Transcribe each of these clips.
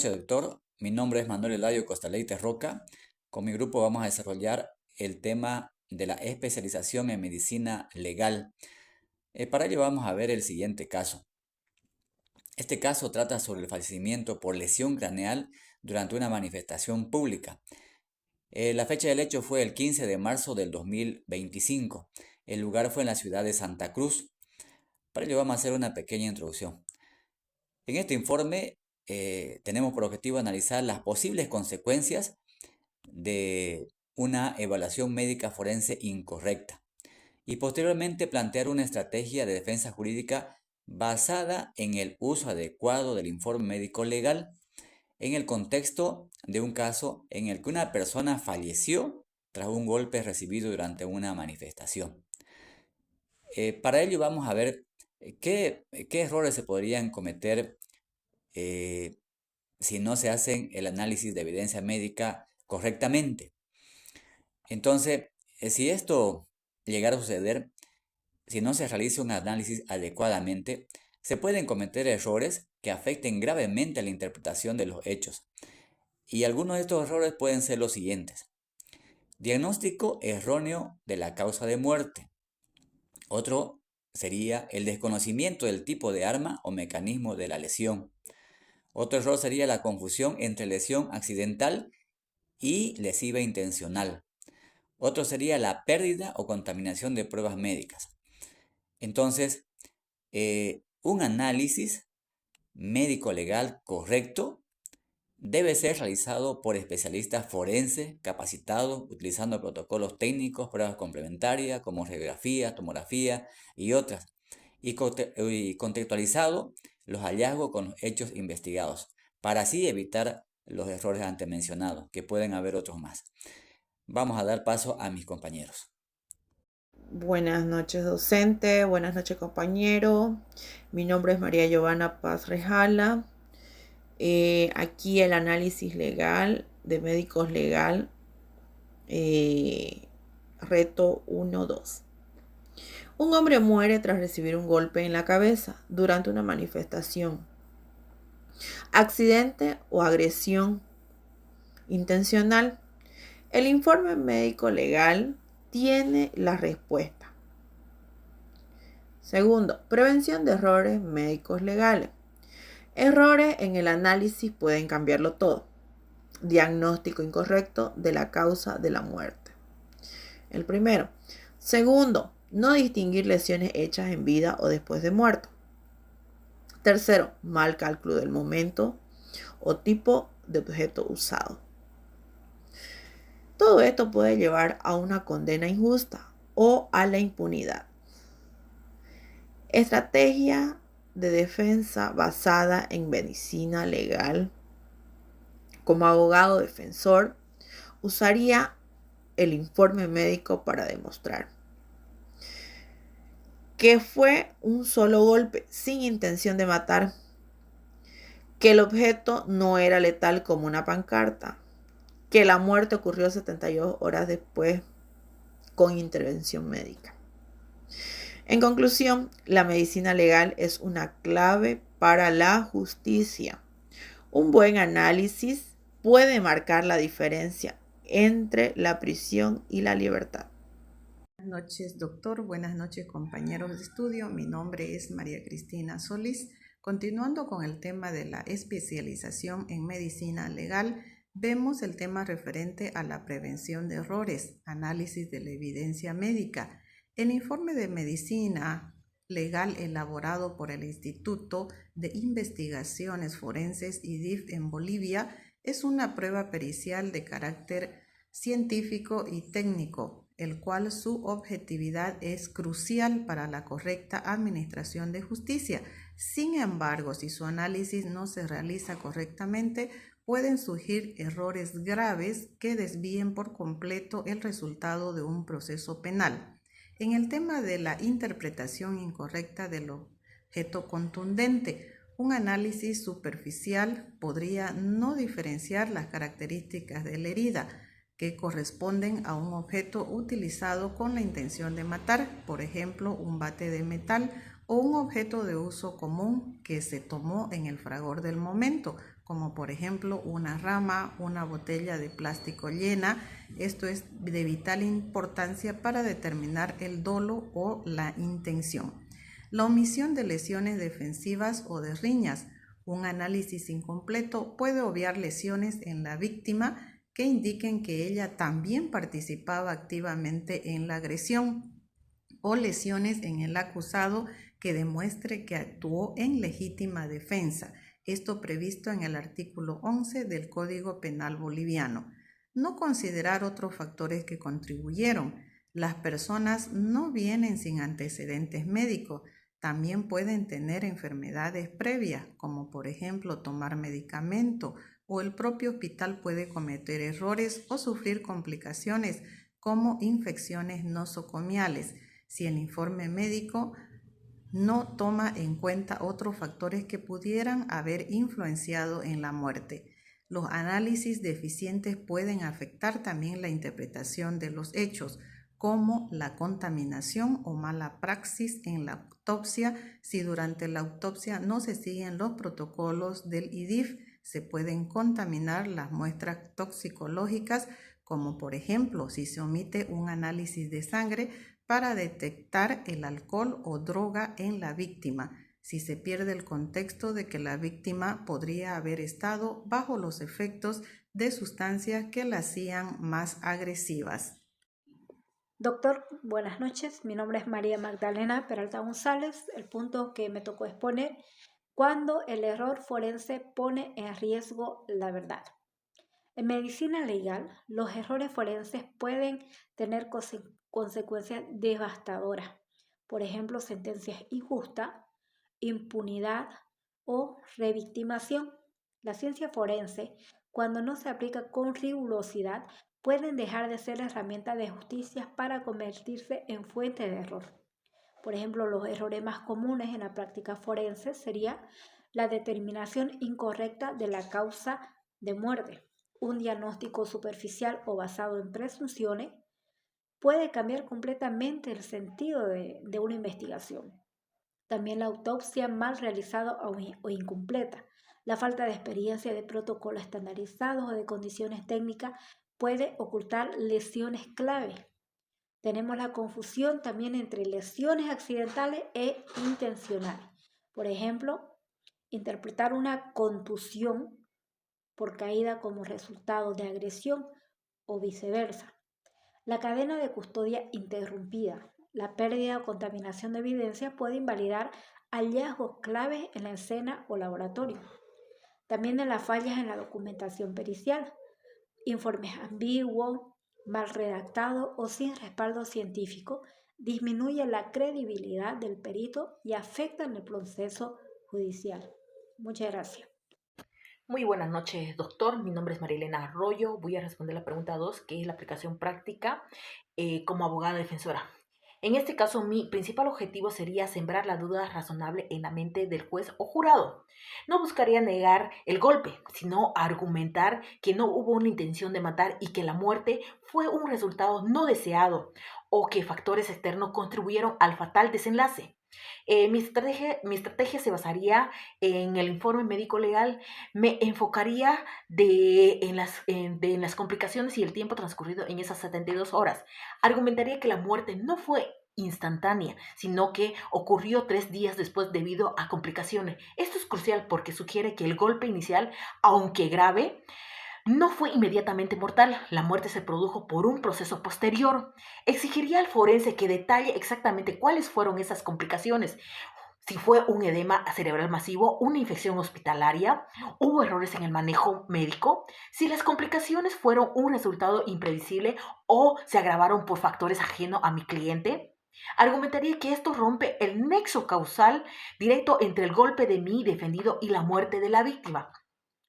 noches, doctor. Mi nombre es Manuel Eladio Costaleite Roca. Con mi grupo vamos a desarrollar el tema de la especialización en medicina legal. Para ello vamos a ver el siguiente caso. Este caso trata sobre el fallecimiento por lesión craneal durante una manifestación pública. La fecha del hecho fue el 15 de marzo del 2025. El lugar fue en la ciudad de Santa Cruz. Para ello vamos a hacer una pequeña introducción. En este informe tenemos por objetivo analizar las posibles consecuencias de una evaluación médica forense incorrecta y posteriormente plantear una estrategia de defensa jurídica basada en el uso adecuado del informe médico legal en el contexto de un caso en el que una persona falleció tras un golpe recibido durante una manifestación. Para ello vamos a ver qué errores se podrían cometer si no se hacen el análisis de evidencia médica correctamente. Entonces, si esto llegara a suceder, si no se realiza un análisis adecuadamente, se pueden cometer errores que afecten gravemente la interpretación de los hechos. Y algunos de estos errores pueden ser los siguientes. Diagnóstico erróneo de la causa de muerte. Otro sería el desconocimiento del tipo de arma o mecanismo de la lesión. Otro error sería la confusión entre lesión accidental y lesiva intencional. Otro sería la pérdida o contaminación de pruebas médicas. Entonces, un análisis médico-legal correcto debe ser realizado por especialistas forenses capacitados utilizando protocolos técnicos, pruebas complementarias como radiografía, tomografía y otras, y contextualizado los hallazgos con los hechos investigados, para así evitar los errores antes mencionados, que pueden haber otros más. Vamos a dar paso a mis compañeros. Buenas noches, docente. Buenas noches, compañero. Mi nombre es María Giovanna Paz Rejala. Aquí el análisis legal de médicos legal, reto 1-2. Un hombre muere tras recibir un golpe en la cabeza durante una manifestación. Accidente o agresión intencional. El informe médico legal tiene la respuesta. Segundo, prevención de errores médicos legales. Errores en el análisis pueden cambiarlo todo. Diagnóstico incorrecto de la causa de la muerte. El primero. Segundo, no distinguir lesiones hechas en vida o después de muerto. Tercero, mal cálculo del momento o tipo de objeto usado. Todo esto puede llevar a una condena injusta o a la impunidad. Estrategia de defensa basada en medicina legal. Como abogado defensor, usaría el informe médico para demostrar que fue un solo golpe sin intención de matar, que el objeto no era letal como una pancarta, que la muerte ocurrió 72 horas después con intervención médica. En conclusión, la medicina legal es una clave para la justicia. Un buen análisis puede marcar la diferencia entre la prisión y la libertad. Buenas noches, doctor. Buenas noches, compañeros de estudio. Mi nombre es María Cristina Solís. Continuando con el tema de la especialización en medicina legal, vemos el tema referente a la prevención de errores, análisis de la evidencia médica. El informe de medicina legal elaborado por el Instituto de Investigaciones Forenses IDIF en Bolivia es una prueba pericial de carácter científico y técnico, el cual su objetividad es crucial para la correcta administración de justicia. Sin embargo, si su análisis no se realiza correctamente, pueden surgir errores graves que desvíen por completo el resultado de un proceso penal. En el tema de la interpretación incorrecta del objeto contundente, un análisis superficial podría no diferenciar las características de la herida, que corresponden a un objeto utilizado con la intención de matar, por ejemplo, un bate de metal, o un objeto de uso común que se tomó en el fragor del momento, como por ejemplo una rama, una botella de plástico llena. Esto es de vital importancia para determinar el dolo o la intención. La omisión de lesiones defensivas o de riñas. Un análisis incompleto puede obviar lesiones en la víctima que indiquen que ella también participaba activamente en la agresión, o lesiones en el acusado que demuestre que actuó en legítima defensa. Esto previsto en el artículo 11 del Código Penal boliviano. No considerar otros factores que contribuyeron. Las personas no vienen sin antecedentes médicos. También pueden tener enfermedades previas, como por ejemplo tomar medicamento, o el propio hospital puede cometer errores o sufrir complicaciones como infecciones nosocomiales, si el informe médico no toma en cuenta otros factores que pudieran haber influenciado en la muerte. Los análisis deficientes pueden afectar también la interpretación de los hechos, como la contaminación o mala praxis en la autopsia. Si durante la autopsia no se siguen los protocolos del IDIF, se pueden contaminar las muestras toxicológicas, como por ejemplo si se omite un análisis de sangre para detectar el alcohol o droga en la víctima, si se pierde el contexto de que la víctima podría haber estado bajo los efectos de sustancias que la hacían más agresivas. Doctor, buenas noches. Mi nombre es María Magdalena Peralta González. El punto que me tocó exponer, cuando el error forense pone en riesgo la verdad. En medicina legal, los errores forenses pueden tener consecuencias devastadoras. Por ejemplo, sentencias injustas, impunidad o revictimación. La ciencia forense, cuando no se aplica con rigurosidad, pueden dejar de ser herramientas de justicia para convertirse en fuente de error. Por ejemplo, los errores más comunes en la práctica forense sería la determinación incorrecta de la causa de muerte. Un diagnóstico superficial o basado en presunciones puede cambiar completamente el sentido de una investigación. También la autopsia mal realizada o incompleta. La falta de experiencia de protocolos estandarizados o de condiciones técnicas puede ocultar lesiones clave. Tenemos la confusión también entre lesiones accidentales e intencionales. Por ejemplo, interpretar una contusión por caída como resultado de agresión o viceversa. La cadena de custodia interrumpida. La pérdida o contaminación de evidencia puede invalidar hallazgos claves en la escena o laboratorio. También en las fallas en la documentación pericial. Informes ambiguos, mal redactados o sin respaldo científico disminuyen la credibilidad del perito y afectan el proceso judicial. Muchas gracias. Muy buenas noches, doctor. Mi nombre es Marilena Arroyo. Voy a responder la pregunta 2, que es la aplicación práctica como abogada defensora. En este caso, mi principal objetivo sería sembrar la duda razonable en la mente del juez o jurado. No buscaría negar el golpe, sino argumentar que no hubo una intención de matar y que la muerte fue un resultado no deseado o que factores externos contribuyeron al fatal desenlace. Mi estrategia se basaría en el informe médico legal. Me enfocaría en las complicaciones y el tiempo transcurrido en esas 72 horas. Argumentaría que la muerte no fue instantánea, sino que ocurrió 3 días después debido a complicaciones. Esto es crucial porque sugiere que el golpe inicial, aunque grave, no fue inmediatamente mortal. La muerte se produjo por un proceso posterior. Exigiría al forense que detalle exactamente cuáles fueron esas complicaciones. Si fue un edema cerebral masivo, una infección hospitalaria, hubo errores en el manejo médico, si las complicaciones fueron un resultado imprevisible o se agravaron por factores ajenos a mi cliente. Argumentaría que esto rompe el nexo causal directo entre el golpe de mi defendido y la muerte de la víctima.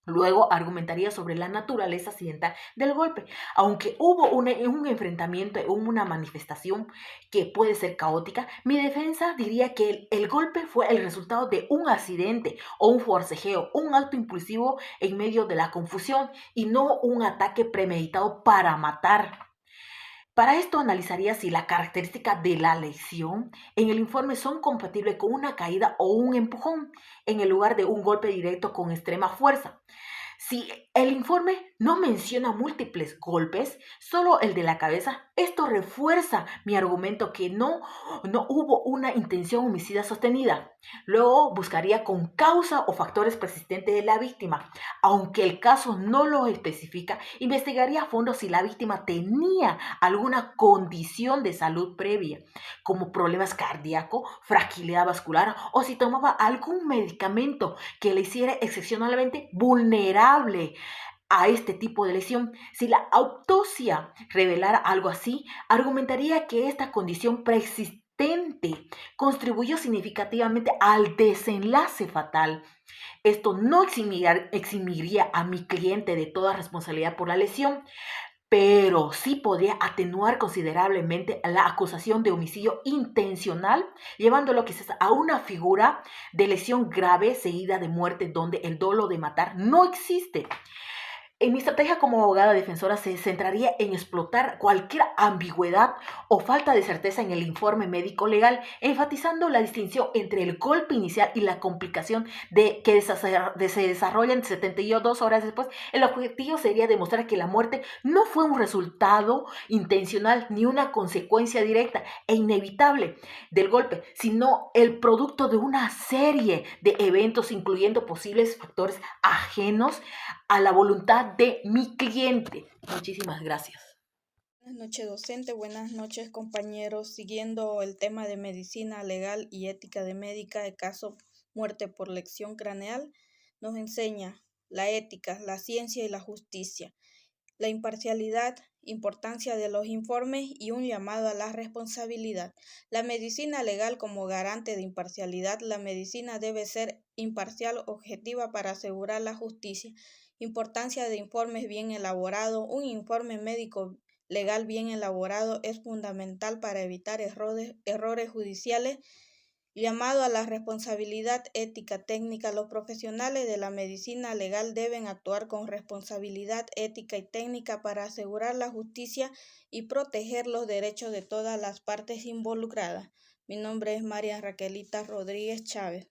Luego argumentaría sobre la naturaleza accidental del golpe. Aunque hubo un enfrentamiento, una manifestación que puede ser caótica, mi defensa diría que el golpe fue el resultado de un accidente o un forcejeo, un acto impulsivo en medio de la confusión y no un ataque premeditado para matar. Para esto analizaría si la característica de la lesión en el informe son compatibles con una caída o un empujón, en el lugar de un golpe directo con extrema fuerza. Si el informe no menciona múltiples golpes, solo el de la cabeza, esto refuerza mi argumento que no hubo una intención homicida sostenida. Luego buscaría con causa o factores persistentes de la víctima. Aunque el caso no lo especifica, investigaría a fondo si la víctima tenía alguna condición de salud previa, como problemas cardíacos, fragilidad vascular, o si tomaba algún medicamento que le hiciera excepcionalmente vulnerable a este tipo de lesión. Si la autopsia revelara algo así, argumentaría que esta condición preexistente contribuyó significativamente al desenlace fatal. Esto no eximiría a mi cliente de toda responsabilidad por la lesión, pero sí podría atenuar considerablemente la acusación de homicidio intencional, llevándolo quizás a una figura de lesión grave seguida de muerte donde el dolo de matar no existe. En mi estrategia como abogada defensora se centraría en explotar cualquier ambigüedad o falta de certeza en el informe médico legal, enfatizando la distinción entre el golpe inicial y la complicación que se desarrolla en 72 horas después. El objetivo sería demostrar que la muerte no fue un resultado intencional ni una consecuencia directa e inevitable del golpe, sino el producto de una serie de eventos, incluyendo posibles factores ajenos a la voluntad de mi cliente. Muchísimas gracias. Buenas noches, docente. Buenas noches, compañeros. Siguiendo el tema de medicina legal y ética de médica de caso muerte por lesión craneal, nos enseña la ética, la ciencia y la justicia, la imparcialidad, importancia de los informes y un llamado a la responsabilidad. La medicina legal como garante de imparcialidad. La medicina debe ser imparcial, objetiva para asegurar la justicia. Importancia de informes bien elaborados. Un informe médico legal bien elaborado es fundamental para evitar errores judiciales. Llamado a la responsabilidad ética técnica. Los profesionales de la medicina legal deben actuar con responsabilidad ética y técnica para asegurar la justicia y proteger los derechos de todas las partes involucradas. Mi nombre es María Raquelita Rodríguez Chávez.